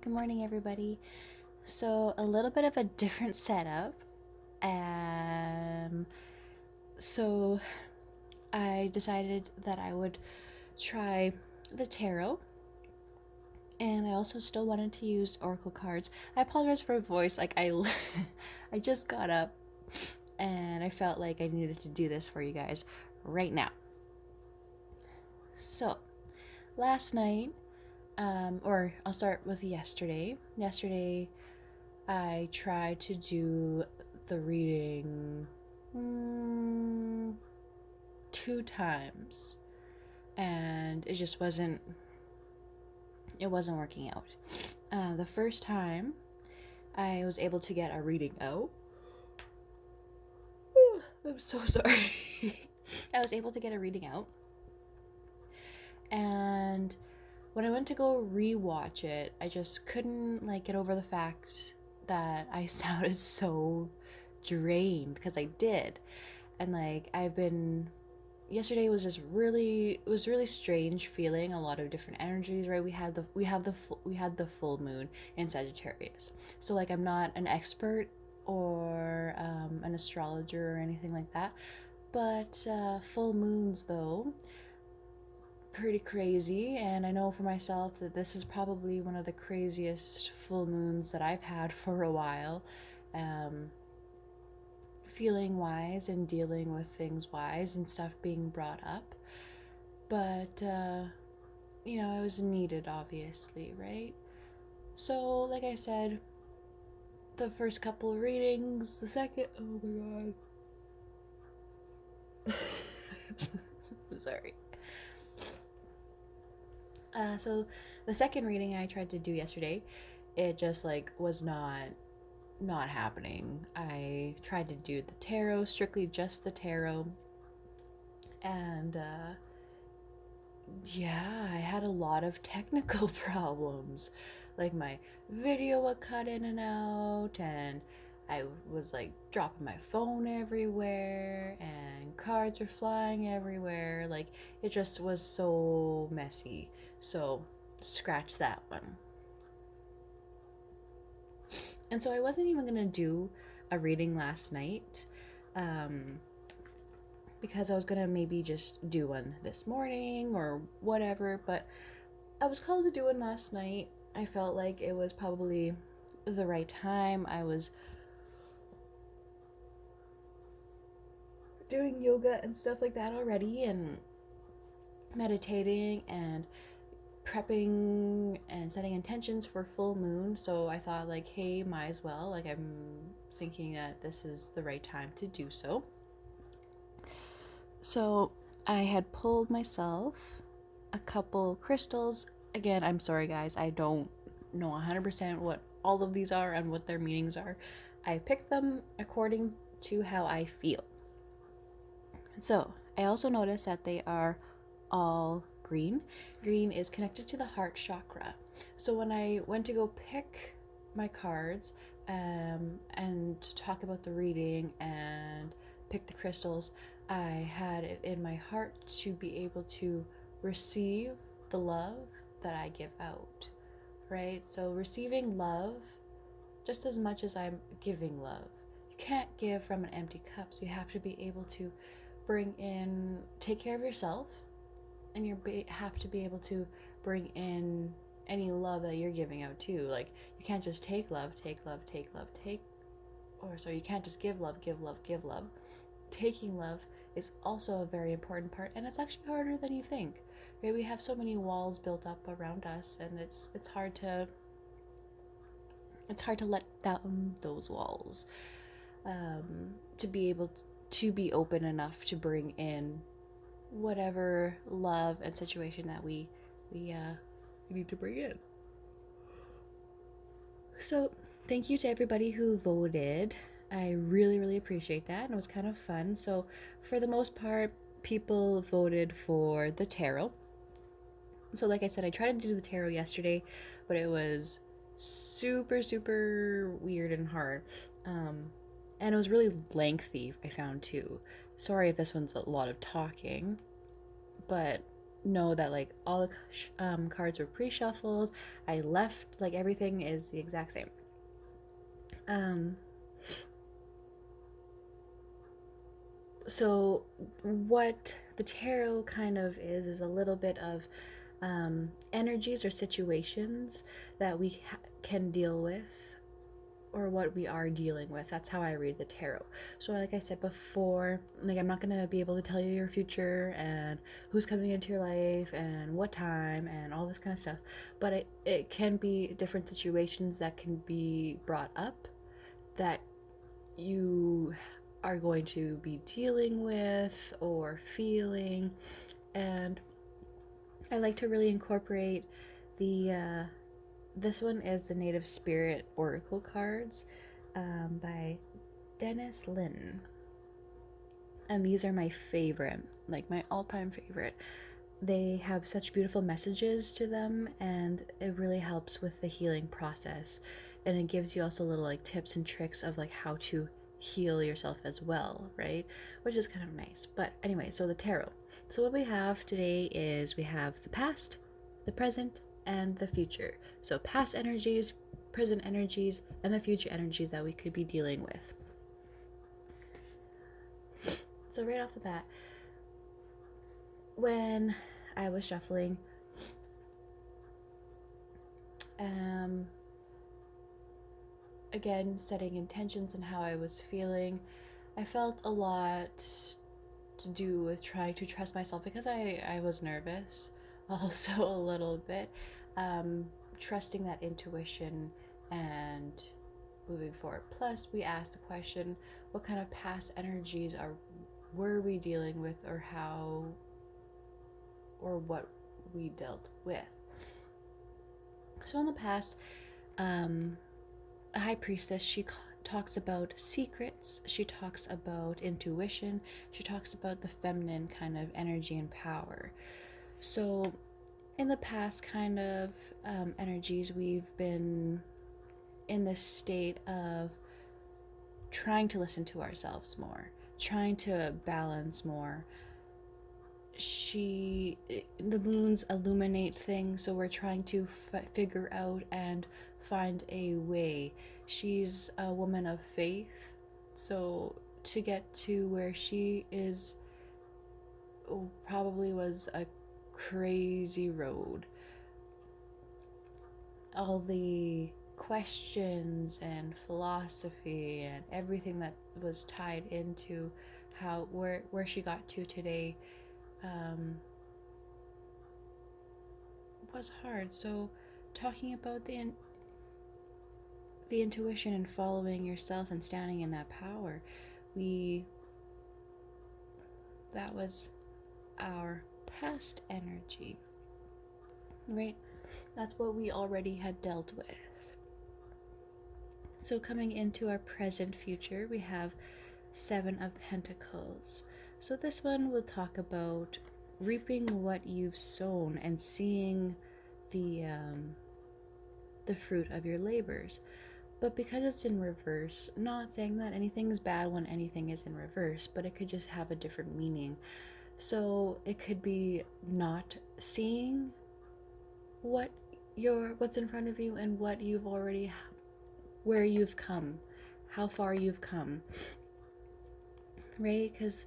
Good morning, everybody. So, a little bit of a different setup. Um, so, I decided that I would try the tarot, and I also still wanted to use oracle cards. I apologize for voice. I just got up, and I felt like I needed to do this for you guys right now. So, last night, or I'll start with yesterday. Yesterday, I tried to do the reading 2 times, and it wasn't working out. The first time I was able to get a reading out. I'm so sorry. I was able to get a reading out, and when I went to go rewatch it, I just couldn't get over the fact that I sounded so drained, because I did. And yesterday was just really strange, feeling a lot of different energies, right? We had the full moon in Sagittarius. So I'm not an expert or an astrologer or anything like that, but full moons, though, pretty crazy. And I know for myself that this is probably one of the craziest full moons that I've had for a while, feeling wise and dealing with things wise and stuff being brought up. But it was needed, obviously, right? So like I said, the first couple of readings, the second, oh my god. Sorry. So the second reading I tried to do yesterday, it just was not happening. I tried to do the tarot, strictly just the tarot, and yeah, I had a lot of technical problems. My video would cut in and out, and I was dropping my phone everywhere, and cards were flying everywhere. It just was so messy. So, scratch that one. And so I wasn't even gonna do a reading last night, because I was gonna maybe just do one this morning or whatever, but I was called to do one last night. I felt like it was probably the right time. I was doing yoga and stuff like that already, and meditating and prepping and setting intentions for full moon. So I thought hey, might as well. I'm thinking that this is the right time to do so. So I had pulled myself a couple crystals. Again, I'm sorry guys, I don't know 100% what all of these are and what their meanings are. I picked them according to how I feel. So I also noticed that they are all green. Green is connected to the heart chakra. So when I went to go pick my cards and talk about the reading and pick the crystals, I had it in my heart to be able to receive the love that I give out, right? So receiving love just as much as I'm giving love. You can't give from an empty cup, so you have to be able to take care of yourself, and you have to be able to bring in any love that you're giving out too. You can't just take love, you can't just give love. Taking love is also a very important part, and it's actually harder than you think. Right? We have so many walls built up around us, and it's hard to let down those walls, to be able to be open enough to bring in whatever love and situation that we need to bring in. So thank you to everybody who voted. I really appreciate that, and it was kind of fun. So for the most part, people voted for the tarot. So like I said, I tried to do the tarot yesterday, but it was super weird and hard, and it was really lengthy, I found too. Sorry if this one's a lot of talking, but know that like all the cards were pre-shuffled. I left, like everything is the exact same. Um, so what the tarot kind of is a little bit of energies or situations that we can deal with, or what we are dealing with. That's how I read the tarot. So like I said before, like I'm not going to be able to tell you your future and who's coming into your life and what time and all this kind of stuff, but it can be different situations that can be brought up that you are going to be dealing with or feeling. And I like to really incorporate the this one is the Native Spirit Oracle cards by Dennis Lynn. And these are my favorite, like my all-time favorite. They have such beautiful messages to them, and it really helps with the healing process. And it gives you also little like tips and tricks of like how to heal yourself as well, right? Which is kind of nice. But anyway, so the tarot. So what we have today is we have the past, the present, and the future. So past energies, present energies, and the future energies that we could be dealing with. So right off the bat, when I was shuffling, again, setting intentions and how I was feeling, I felt a lot to do with trying to trust myself because I was nervous, also a little bit. Trusting that intuition and moving forward. Plus, we asked the question, what kind of past energies were we dealing with, or how, or what we dealt with. So in the past, a high priestess, she talks about secrets, she talks about intuition, she talks about the feminine kind of energy and power. So in the past kind of energies, we've been in this state of trying to listen to ourselves more, trying to balance more. The moons illuminate things, so we're trying to figure out and find a way. She's a woman of faith, so to get to where she is probably was a crazy road. All the questions and philosophy and everything that was tied into where she got to today was hard. So talking about the intuition and following yourself and standing in that power, that was our past energy, right? That's what we already had dealt with. So coming into our present future, we have Seven of Pentacles. So this one will talk about reaping what you've sown and seeing the fruit of your labors. But because it's in reverse, not saying that anything is bad when anything is in reverse, but it could just have a different meaning. So it could be not seeing what's in front of you and where you've come, how far you've come, right? Because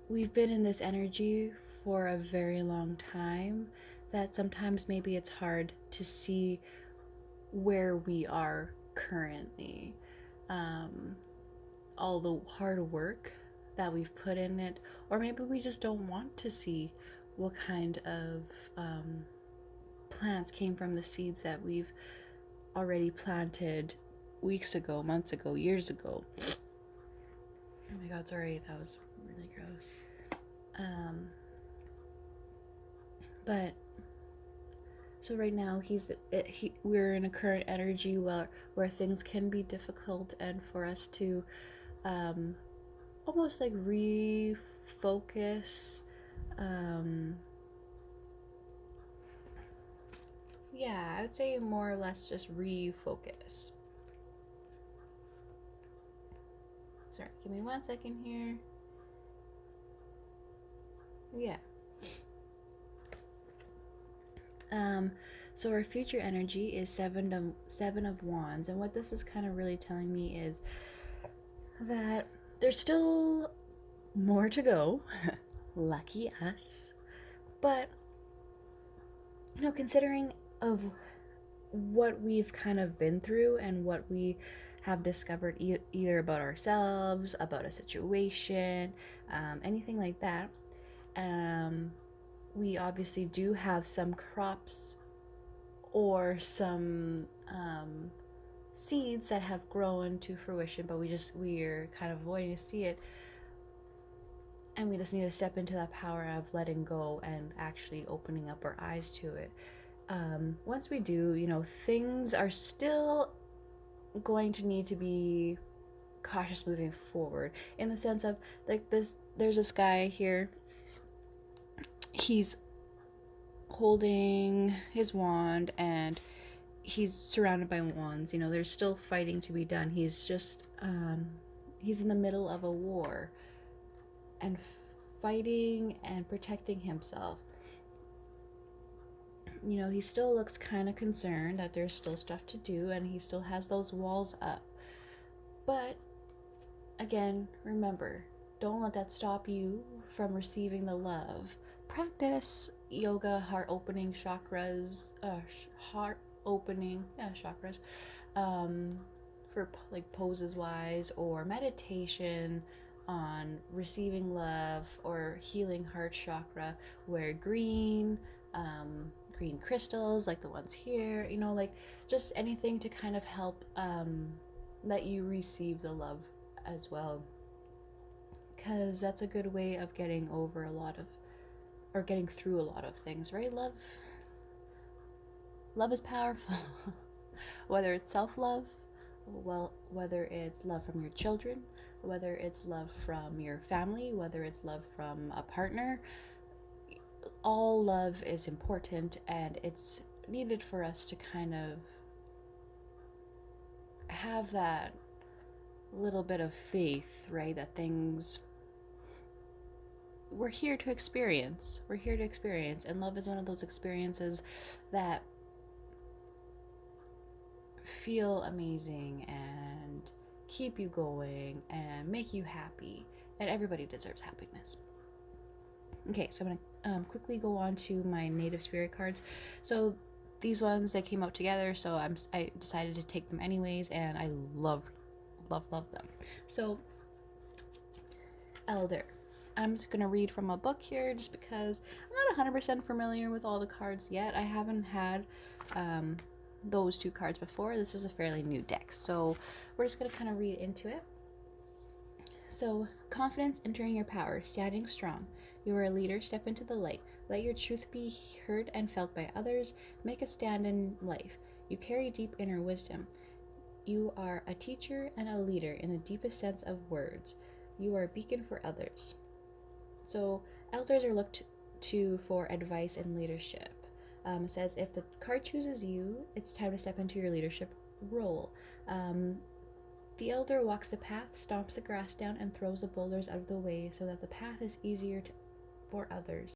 we've been in this energy for a very long time that sometimes maybe it's hard to see where we are currently. All the hard work that we've put in it, or maybe we just don't want to see what kind of plants came from the seeds that we've already planted weeks ago, months ago, years ago. Oh my god, sorry, that was really gross. But so right now we're in a current energy where things can be difficult, and for us to almost like refocus. Yeah, I would say more or less just refocus. Sorry, give me 1 second here. Yeah. Um, so our future energy is seven of wands, and what this is kind of really telling me is that there's still more to go. Lucky us. But considering of what we've kind of been through and what we have discovered either about ourselves, about a situation, anything like that, um, we obviously do have some crops or some seeds that have grown to fruition, but we're kind of avoiding to see it, and we just need to step into that power of letting go and actually opening up our eyes to it. Once we do, things are still going to need to be cautious moving forward, in the sense of, like, there's this guy here. He's holding his wand and he's surrounded by wands. There's still fighting to be done. He's in the middle of a war and fighting and protecting himself. He still looks kind of concerned that there's still stuff to do and he still has those walls up. But again, remember, don't let that stop you from receiving the love. Practice yoga, heart opening chakras, chakras, for like poses wise, or meditation on receiving love or healing heart chakra, where green crystals like the ones here, like just anything to kind of help let you receive the love as well, because that's a good way of getting over getting through a lot of things, right? Love is powerful. Whether it's self-love, whether it's love from your children, whether it's love from your family, whether it's love from a partner, all love is important, and it's needed for us to kind of have that little bit of faith, right? That things we're here to experience. We're here to experience, and love is one of those experiences that feel amazing and keep you going and make you happy, and everybody deserves happiness. Okay, so I'm gonna quickly go on to my native spirit cards. So these ones, they came out together, so I decided to take them anyways, and I love them. So Elder, I'm just gonna read from a book here, just because I'm not 100% familiar with all the cards yet. I haven't had those two cards before. This is a fairly new deck, so we're just gonna kind of read into it. So, confidence, entering your power, standing strong. You are a leader, step into the light. Let your truth be heard and felt by others. Make a stand in life. You carry deep inner wisdom. You are a teacher and a leader in the deepest sense of words. You are a beacon for others. So, elders are looked to for advice and leadership. It says, if the card chooses you, it's time to step into your leadership role. The elder walks the path, stomps the grass down, and throws the boulders out of the way so that the path is easier for others.